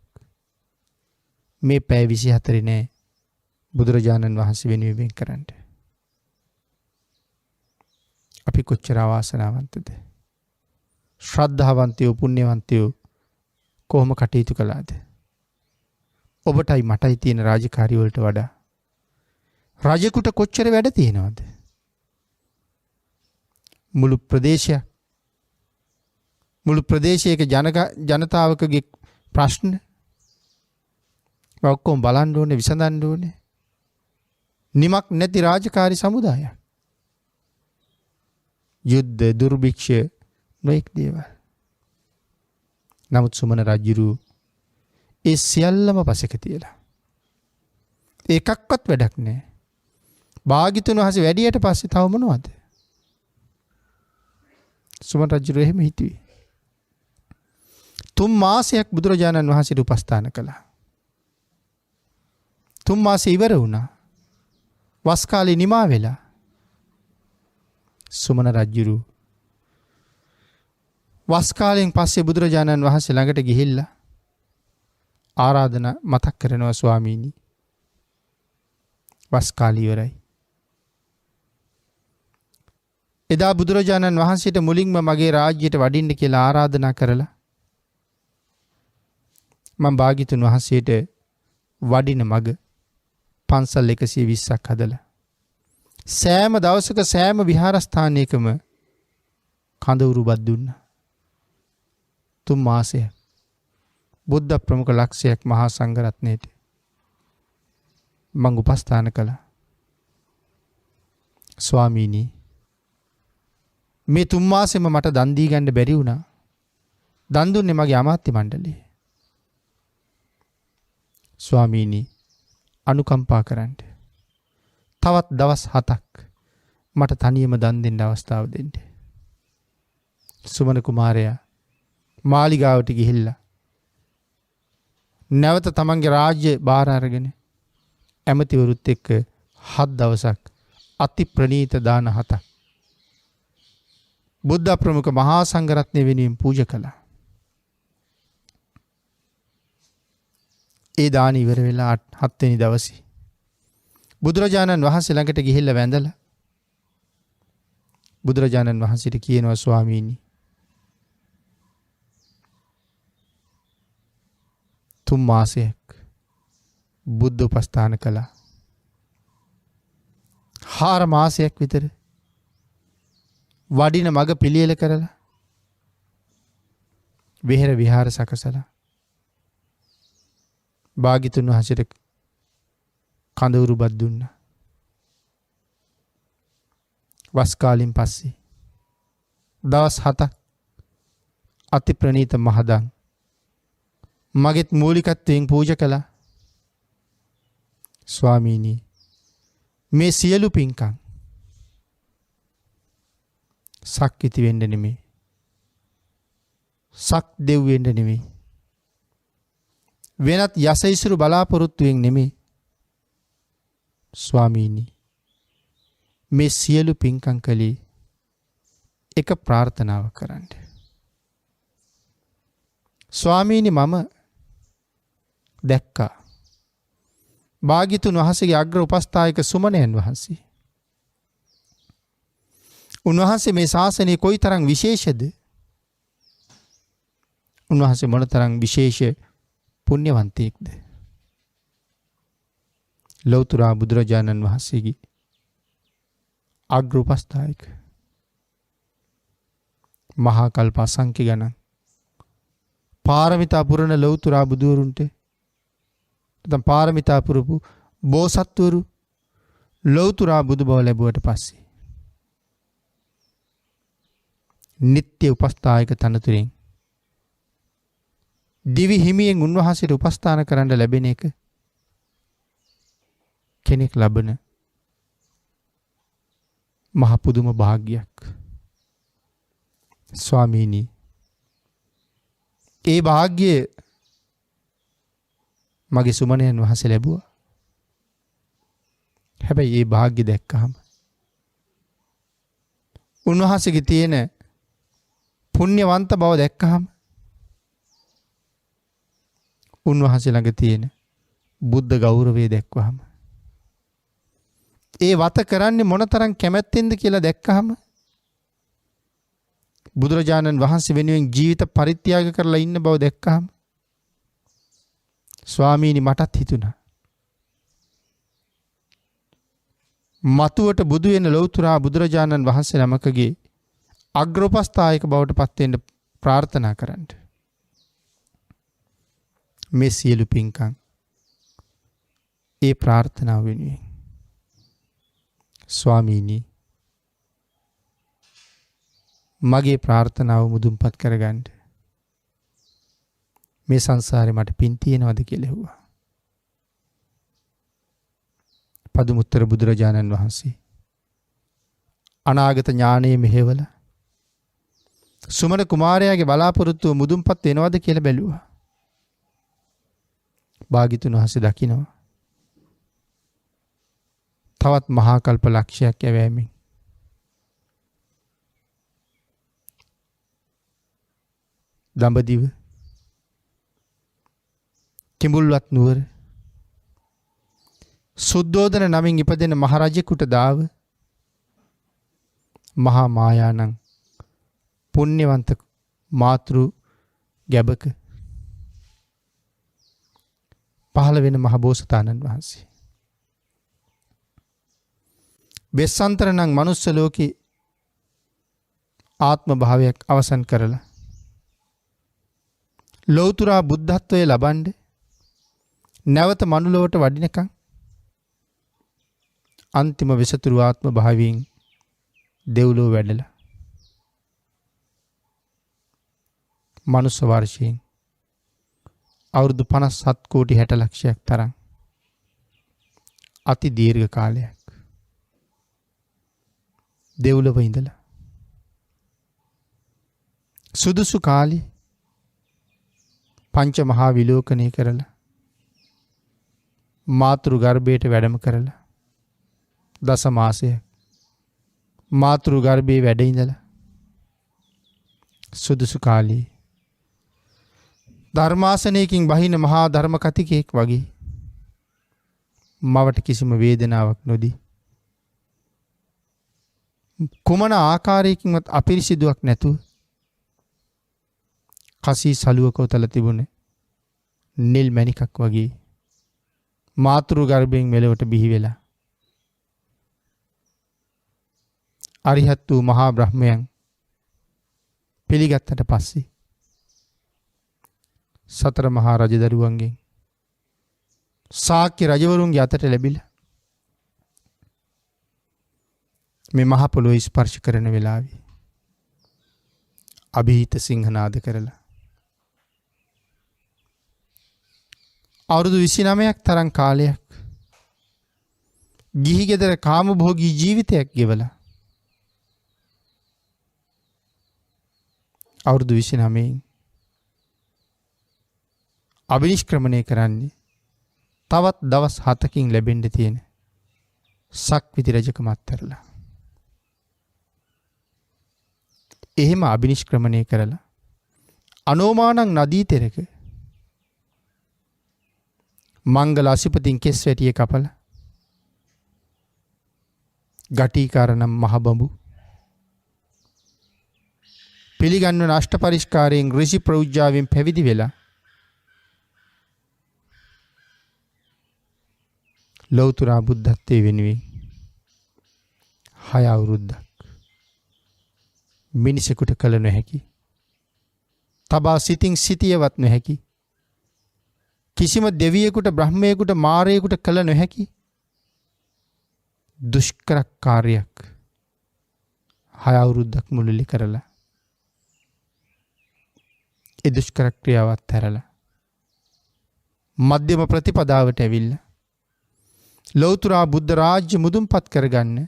මේ පැය 24 නෑ බුදුරජාණන් වහන්සේ වෙනුවෙන් කරන්න. අපි කොච්චර වාසනාවන්තද? ශ්‍රද්ධාවන්තයෝ පුණ්‍යවන්තයෝ කොහොම කටයුතු කළාද? ඔබටයි මටයි තියෙන රාජකාරී වලට වඩා රජෙකුට කොච්චර වැඩ තියෙනවද? මුළු ප්‍රදේශයක ජනතාවකගේ ප්‍රශ්න ඔක්කොම බලන්න ඕනේ, විසඳන්න ඕනේ. නිමක් නැති රාජකාරී සමුදායක්. යුද්ධ, දුර්භික්ෂ, නොඑක් දේවල්. නමුත් සුමන රජුරු ඒ සියල්ලම පසෙක තියලා එකක්වත් වැඩක් නැහැ. භාග්‍යතුන් වහන්සේ වැඩියට පස්සේ තව මොනවද? සුමන රජුරු එහෙම හිතුවේ. 3 මාසයක් බුදුරජාණන් වහන්සේට උපස්ථාන කළා. 3 මාසෙ ඉවර වුණා. වස් කාලේ නිමා වෙලා සුමන රජුරු වස් කාලයෙන් පස්සේ බුදුරජාණන් වහන්සේ ළඟට ගිහිල්ලා ආරාධනා මතක් කරනවා, ස්වාමීනි වස් කාලය ඉවරයි. එදා බුදුරජාණන් වහන්සේට මුලින්ම මගේ රාජ්‍යයට වඩින්න කියලා ආරාධනා කරලා මම භාග්‍යතුන් වහන්සේට වඩින මග පන්සල් 120ක් හදලා සෑම දවසක සෑම විහාරස්ථානයකම කඳවුරුබත් දුන්නා. 3 මාසයක් බුද්ධ ප්‍රමුඛ ලක්ෂයක් මහා සංඝරත්නයට මම උපස්ථාන කළා. ස්වාමීනි, මේ 3 මාසෙම මට දන් දී ගන්න බැරි වුණා. දන් දුන්නේ මගේ අමාත්‍ය මණ්ඩලය. ස්වාමීනි, අනුකම්පා කරන්න. තවත් දවස් 7ක් මට තනියම දන් දෙන්න අවස්ථාව දෙන්න. සුමන කුමාරයා මාලිගාවට ගිහිල්ලා නැවත තමන්ගේ රාජ්‍ය බාර අරගෙන ඇමතිවරුත් එක්ක 7 දවසක් අති ප්‍රණීත දාන 7ක් බුද්ධ ප්‍රමුඛ මහා සංඝරත්නය වෙනුවෙන් පූජා කළා. ඒ දාන ඉවර වෙලා 7 වෙනි දවසේ බුදුරජාණන් වහන්සේ ළඟට ගිහිල්ලා වැඳලා බුදුරජාණන් වහන්සේට කියනවා, ස්වාමීනි 3 මාසයක් බුද්ධ උපස්ථාන කළා. 4 මාසයක් විතර වඩින මග පිළියෙල කරලා විහෙර විහාර සකසලා භාග්‍යතුන් වහන්සේට කඳවුරුබත් දුන්නා. වස් කාලෙන් පස්සේ දවස් 7ක් අති ප්‍රණීත මහදන් මගෙත් මූලිකත්වයෙන් පූජා කළා. ස්වාමීනි, මේ සියලු පින්කම් සක්විති වෙන්න නෙමෙයි, සක් දෙව් වෙන්න නෙමෙයි, වෙනත් යසයිසුරු බලාපොරොත්තුවෙන් නෙමෙයි. ස්වාමීනි, මේ සියලු පින්කම් කළේ එක ප්‍රාර්ථනාව කරන්න. ස්වාමීනි, මම දැක්කා භාග්‍යතුන් වහන්සේගේ අග්‍ර උපස්ථායක සුමනයන් වහන්සේ. උන්වහන්සේ මේ ශාසනයේ කොයිතරම් විශේෂද? උන්වහන්සේ මොනතරම් විශේෂ පුණ්‍යවන්තයෙක්ද? ලෞතර බුදුරජාණන් වහන්සේගේ අග්‍ර උපස්ථායක මහා කල්ප අසංඛ්‍ය ගණන් පාරමිතා පුරන ලෞතර බුදුවරුන්ට නැත්නම් පාරමිතා පුරපු බෝසත්වරු ලෞතර බුදු බව ලැබුවට පස්සේ නිත්‍ය උපස්ථායක තනතුරෙන් දිවි හිමියෙන් උන්වහන්සේට උපස්ථාන කරන්න ලැබෙන එක කෙනෙක් ලබන මහ පුදුම භාග්යක්. ස්වාමීනි, ඒ භාග්‍ය මගේ සුමනයන් වහන්සේ ලැබුවා. හැබැයි ඒ භාග්‍ය දැක්කහම උන්වහන්සේගේ තියෙන පුණ්‍යවන්ත බව දැක්කහම උන්වහන්සේ ළඟ තියෙන බුද්ධ ගෞරවය දැක්වහම ඒ වත කරන්නේ මොනතරම් කැමැත්තෙන්ද කියලා දැක්කහම බුදුරජාණන් වහන්සේ වෙනුවෙන් ජීවිත පරිත්‍යාග කරලා ඉන්න බව දැක්කහම ස්වාමීනි, මටත් හිතුණා මතුවට බුදු වෙන ලෞතර බුදුරජාණන් වහන්සේ නමකගේ අග්‍රෝපස්ථායක බවට පත් වෙන්න ප්‍රාර්ථනා කරන්න. මේ සියලු පින්කම් ඒ ප්‍රාර්ථනාව වෙනුවෙන්. ස්වාමීනි, මගේ ප්‍රාර්ථනාව මුදුන්පත් කරගන්න මේ සංසාරේ මට පින් තියෙනවද කියලා ඇහුවා. පදුමුත්තර බුදුරජාණන් වහන්සේ අනාගත ඥානයේ මෙහෙवला සුමන කුමාරයාගේ බලාපොරොත්තුව මුදුන්පත් වෙනවද කියලා බැලුවා. භාග්‍යතුන් වහන්සේ දකිනවා තවත් මහා කල්ප ලක්ෂයක් යැවෑමෙන් දඹදිව කිඹුල්වත් නුවර සුද්ධෝදන නමින් ඉපදෙන මහරජෙකුට දාව මහා මායානං පුණ්‍යවන්ත මාතෘ ගැබක පහළ වෙන මහ බෝසතාණන් වහන්සේ. බෙස්සන්තර නම් මනුස්ස ලෝකේ ආත්ම භාවයක් අවසන් කරලා ලෞතර බුද්ධත්වයේ ලබන්න නැවත මනුලොවට වඩිනකම් අන්තිම විසතුරු ආත්ම භාවයෙන් දෙව්ලොව වැඩලා මනුස්ස වර්ෂයෙන් අවුරුදු 57 කෝටි 60 ලක්ෂයක් තරම් අති දීර්ඝ කාලයක් දෙව්ලොව ඉඳලා සුදුසු කාලේ පංච මහා විලෝකණය කරලා මාතෘ ගර්භයට වැඩම කරලා දස මාසයක් මාතෘ ගර්භයේ වැඩ ඉඳලා සුදුසු කාලේ ධර්මාසනයකින් බහින මහා ධර්ම කතිකයෙක් වගේ මවට කිසිම වේදනාවක් නොදී කුමන ආකාරයකින්වත් අපිරිසිදුවක් නැතුව කසී සලුවක උතල තිබුණේ නිල් මණිකක් වගේ මාතෘ ගර්භයෙන් මෙලොවට බිහි වෙලා අරිහත් වූ මහා බ්‍රහ්මයන් පිළිගත්තට පස්සේ සතර මහා රජදරුවන්ගෙන් ශාක්‍ය රජවරුන්ගේ අතට ලැබිලා මේ මහ පොළොව ස්පර්ශ කරන වෙලාවේ අභීත සිංහනාද කරලා. අවුරුදු 29ක් තරම් කාලයක් ගිහි ගෙදර කාමභෝගී ජීවිතයක් ගෙවලා අවුරුදු 29න් අභිනිෂ්ක්‍රමණය කරන්නේ තවත් දවස් 7කින් ලැබෙන්න තියෙන සක්විති රජකම අත්හැරලා. එහෙම අභිනිෂ්ක්‍රමණය කරලා අනෝමානං නදී තෙරක මංගල අසිපතින් කෙස් වැටිය කපල ගටිකාරනම් මහ බඹු පිළිගන්වන අෂ්ට පරිස්කාරයෙන් ඍෂි ප්‍රෞජ්‍යාවෙන් පැවිදි වෙලා ලෞතර බුද්ධත්වයේ වෙනුවෙන් 6 අවුරුද්දක් මිනිසෙකුට කළ නොහැකි තබා සිතින් සිටියවත් නොහැකි කිසිම දෙවියෙකුට බ්‍රහ්මයෙකුට මාරයෙකුට කළ නොහැකි දුෂ්කර කාර්යයක් 6 අවුරුද්දක් මුළුල්ලේ කරලා ඒ දුෂ්කර ක්‍රියාවත් හැරලා මධ්‍යම ප්‍රතිපදාවට ඇවිල්ලා ලෞතර බුද්ධ රාජ්‍ය මුදුන්පත් කරගන්න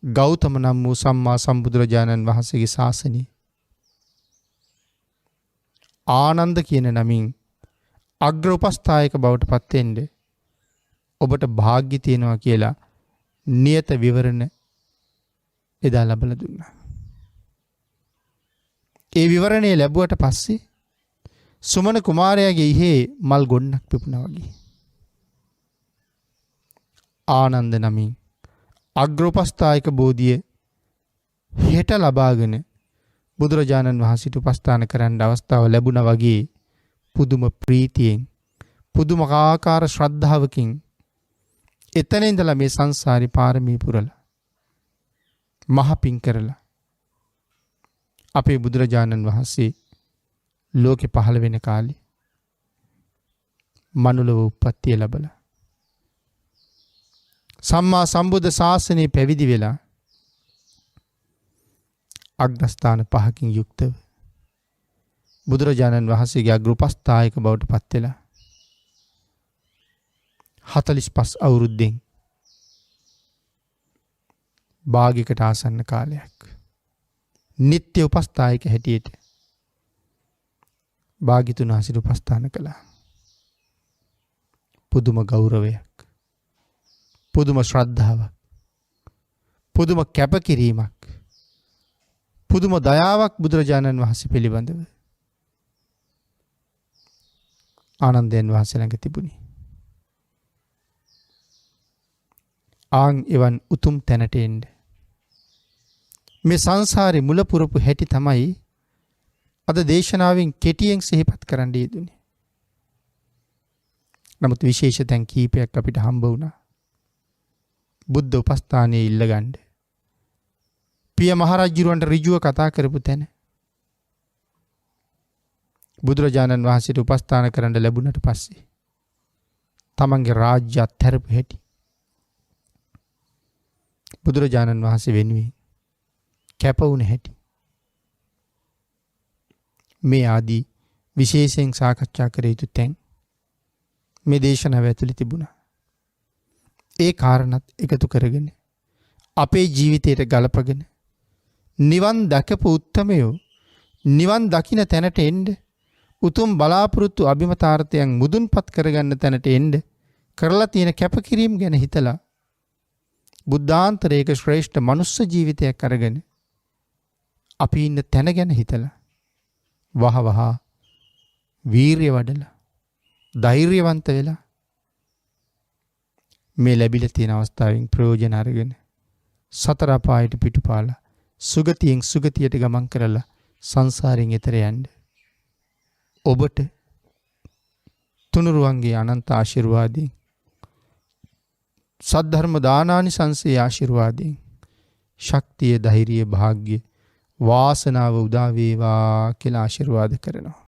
ගෞතම නම් වූ සම්මා සම්බුදුරජාණන් වහන්සේගේ ශාසනය ආනන්ද කියන නමින් අග්‍ර උපස්ථායක බවට පත් වෙන්න ඔබට වාග්ය තියෙනවා කියලා නියත විවරණ එදා ලැබලා දුන්නා. ඒ විවරණය ලැබුවට පස්සේ සුමන කුමාරයාගේ ඉහේ මල් ගොන්නක් පිපුණා වගේ. ආනන්ද නමින් අග්‍ර උපස්ථායක බෝධිය හෙට ලබාගෙන බුදුරජාණන් වහන්සේට උපස්ථාන කරන්න අවස්ථාව ලැබුණා වගේ පුදුම ප්‍රීතියෙන් පුදුමාකාර ශ්‍රද්ධාවකින් එතන ඉඳලා මේ සංසාරේ පාරමී පුරලා මහ පිං කරලා අපේ බුදුරජාණන් වහන්සේ ලෝකෙ පහළ වෙන කාලේ මනුලව උප්පත්තිය ලැබලා සම්මා සම්බුද්ධ ශාසනය පැවිදි වෙලා අග්‍රස්ථාන 5කින් යුක්තව බුදුරජාණන් වහන්සේගේ අග්‍ර උපස්ථායක බවට පත් වෙලා 45 අවුරුද්දෙන් භාගයකට ආසන්න කාලයක් නිත්‍ය උපස්ථායක හැටියට භාග්‍යතුන් වහන්සේට උපස්ථාන කළා. පුදුම ගෞරවයක්, පුදුම ශ්‍රද්ධාවක්, පුදුම කැපකිරීමක්, පුදුම දයාවක් බුදුරජාණන් වහන්සේ පිළිබඳව ආනන්දයන් වහන්සේ ළඟ තිබුණේ. ආන් එවන් උතුම් තැනට එන්න මේ සංසාරේ මුල පුරපු හැටි තමයි අද දේශනාවෙන් කෙටියෙන් සිහිපත් කරන්න යෙදුනේ. නමුත් විශේෂ තැන් කීපයක් අපිට හම්බ වුණා. බුද්ධ උපස්ථානයේ ඉල්ලගන්න. පිය මහරජුරවන්ට ඍජුව කතා කරපු තැන. බුදුරජාණන් වහන්සේට උපස්ථාන කරන්න ලැබුණට පස්සේ තමන්ගේ රාජ්‍ය අත්හැරපු හැටි. බුදුරජාණන් වහන්සේ වෙනුවෙන් කැප වුණ හැටි. මේ ආදී විශේෂයෙන් සාකච්ඡා කර යුතු තැන් මේ දේශනාව ඇතුළේ තිබුණා. ඒ කාරණත් එකතු කරගෙන අපේ ජීවිතයට ගලපගෙන නිවන් දැකපු උත්තමයෝ නිවන් දකින්න තැනට එන්න උතුම් බලාපොරොත්තු අභිමතාර්ථයන් මුදුන්පත් කරගන්න තැනට එන්න කරලා තියෙන කැපකිරීම ගැන හිතලා බුද්ධාන්තරයක ශ්‍රේෂ්ඨ මනුස්ස ජීවිතයක් අරගෙන අපි ඉන්න තැන ගැන හිතලා වහවහ වීරිය වඩලා ධෛර්යවන්ත වෙලා මේ ලැබිලා තියෙන අවස්ථාවෙන් ප්‍රයෝජන අරගෙන සතර අපායට පිටුපාලා සුගතියෙන් සුගතියට ගමන් කරලා සංසාරයෙන් එතර යන්න ඔබට තුනුරුවන්ගේ අනන්ත ආශිර්වාදයෙන් සද්ධර්ම දානානිසංසයේ ආශිර්වාදයෙන් ශක්තිය ධෛර්යය භාග්‍ය වාසනාව උදා වේවා කියලා ආශිර්වාද කරනවා.